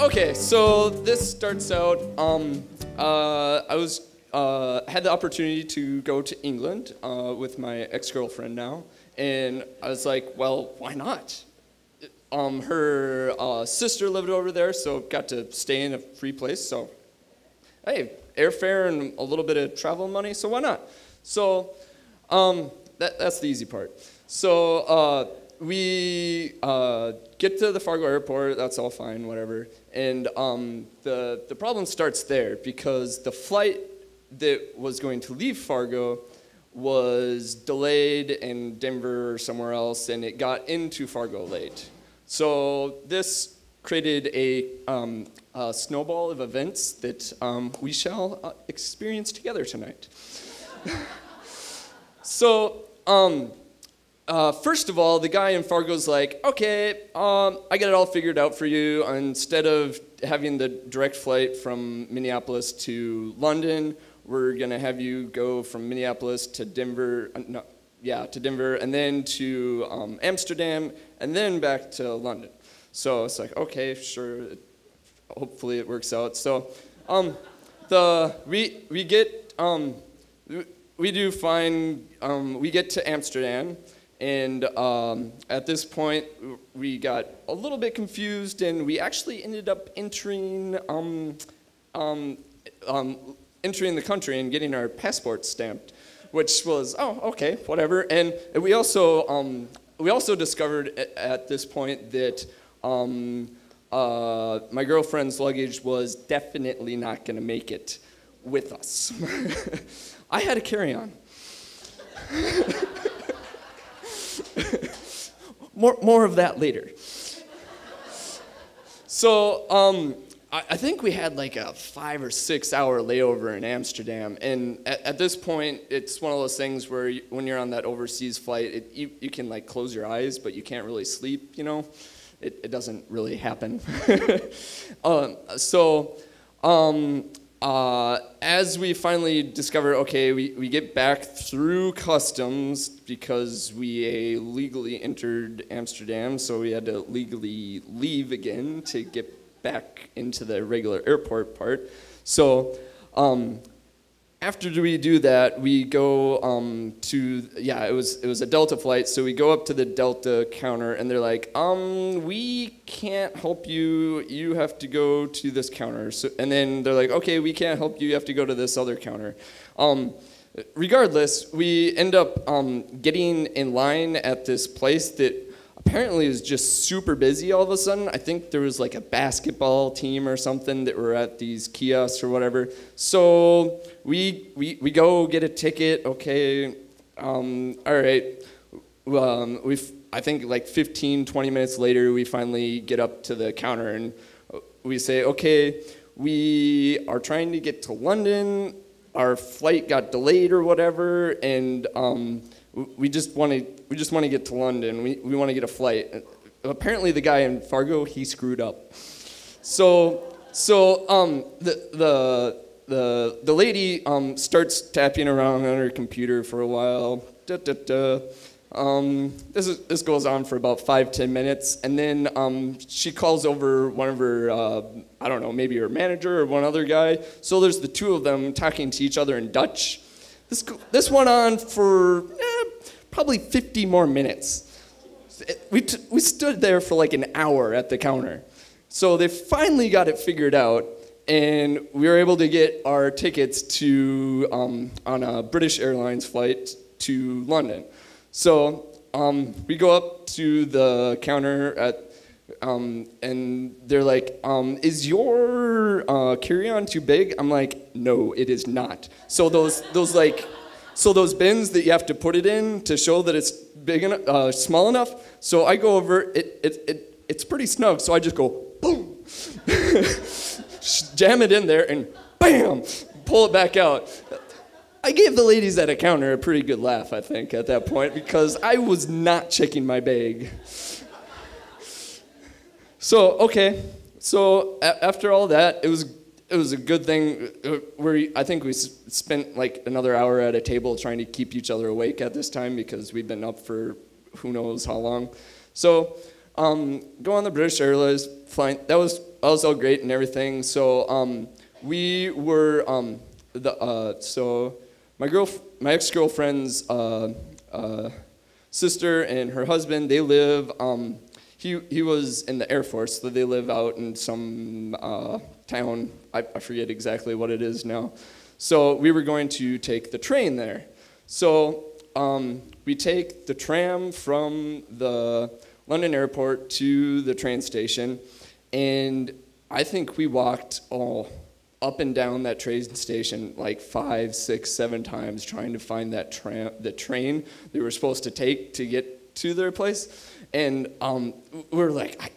Okay, so this starts out. I was had the opportunity to go to England with my ex-girlfriend now, and I was like, well, why not? Her sister lived over there, so got to stay in a free place. So, hey, airfare and a little bit of travel money, so why not? So, that's the easy part. So we get to the Fargo airport. That's all fine, whatever. And the problem starts there because the flight that was going to leave Fargo was delayed in Denver or somewhere else, and it got into Fargo late. So this created a snowball of events that we shall experience together tonight. So, first of all, the guy in Fargo's like, okay, I got it all figured out for you. Instead of having the direct flight from Minneapolis to London, we're going to have you go from Minneapolis to Denver, to Denver, and then to Amsterdam, and then back to London. So it's like, okay, sure, hopefully it works out. So we get, we do fine, we get to Amsterdam, and at this point, we got a little bit confused, and we actually ended up entering the country and getting our passports stamped, which was, oh, okay, whatever. And we also discovered at this point that my girlfriend's luggage was definitely not going to make it with us. I had a carry-on. More of that later. So I think we had like a 5 or 6 hour layover in Amsterdam, and at this point, it's one of those things where when you're on that overseas flight, you can like close your eyes, but you can't really sleep. You know, it doesn't really happen. As we finally discover, okay, we get back through customs because we illegally entered Amsterdam, so we had to legally leave again to get back into the regular airport part. So after we do that, we go it was a Delta flight, so we go up to the Delta counter, and they're like, we can't help you, you have to go to this counter. So, and then they're like, okay, we can't help you, you have to go to this other counter. Regardless, we end up getting in line at this place that apparently is just super busy all of a sudden. I think there was like a basketball team or something that were at these kiosks or whatever. So we go get a ticket. Okay, all right. I think like 15, 20 minutes later, we finally get up to the counter and we say, okay, we are trying to get to London. Our flight got delayed or whatever, and we just want to get to London. We want to get a flight. Apparently, the guy in Fargo, he screwed up. So the lady starts tapping around on her computer for a while. This goes on for about 5-10 minutes, and then she calls over one of her, I don't know, maybe her manager or one other guy. So there's the two of them talking to each other in Dutch. This went on for probably 50 more minutes. We stood there for like an hour at the counter. So they finally got it figured out, and we were able to get our tickets to on a British Airlines flight to London. So we go up to the counter and they're like, "Is your carry-on too big?" I'm like, "No, it is not." So those bins that you have to put it in to show that it's big enough, small enough. So I go over. It's pretty snug. So I just go boom, jam it in there, and bam, pull it back out. I gave the ladies at a counter a pretty good laugh, I think, at that point, because I was not checking my bag. So, okay. So after all that, it was a good thing. I think we spent like another hour at a table trying to keep each other awake at this time because we'd been up for who knows how long. So go on the British Airways flight. That was was all great and everything. So we were so my ex-girlfriend's sister and her husband, they live. He was in the Air Force, so they live out in some town. I forget exactly what it is now. So we were going to take the train there. So we take the tram from the London airport to the train station, and I think we walked up and down that train station like 5, 6, 7 times trying to find the train they were supposed to take to get to their place. And we're like,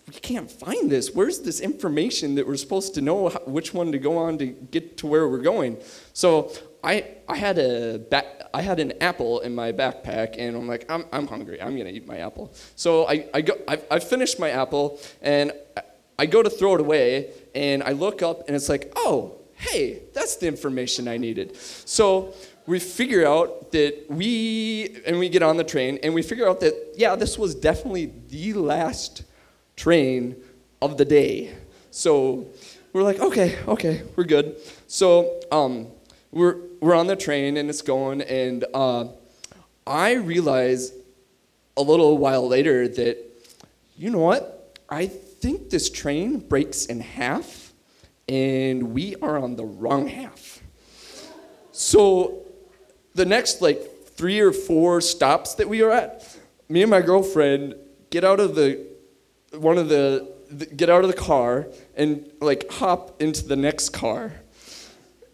we can't find this. Where's this information that we're supposed to know which one to go on to get to where we're going? So I had an apple in my backpack, and I'm like, I'm hungry. I'm gonna eat my apple. So I finished my apple, and I go to throw it away, and I look up, and it's like, oh, hey, that's the information I needed. So we figure out that we get on the train, and we figure out that, yeah, this was definitely the last train of the day. So we're like, okay, we're good. So we're on the train, and it's going, and I realize a little while later that, you know what? I think this train breaks in half, and we are on the wrong half. So the next 3 or 4 stops that we were at, me and my girlfriend get out of the car and hop into the next car,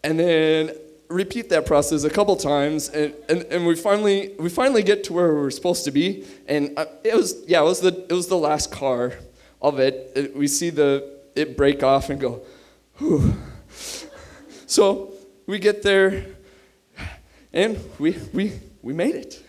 and then repeat that process a couple times, and we finally get to where we were supposed to be, and it was the last car of it. We see it break off and go, whew. So we get there, and we made it.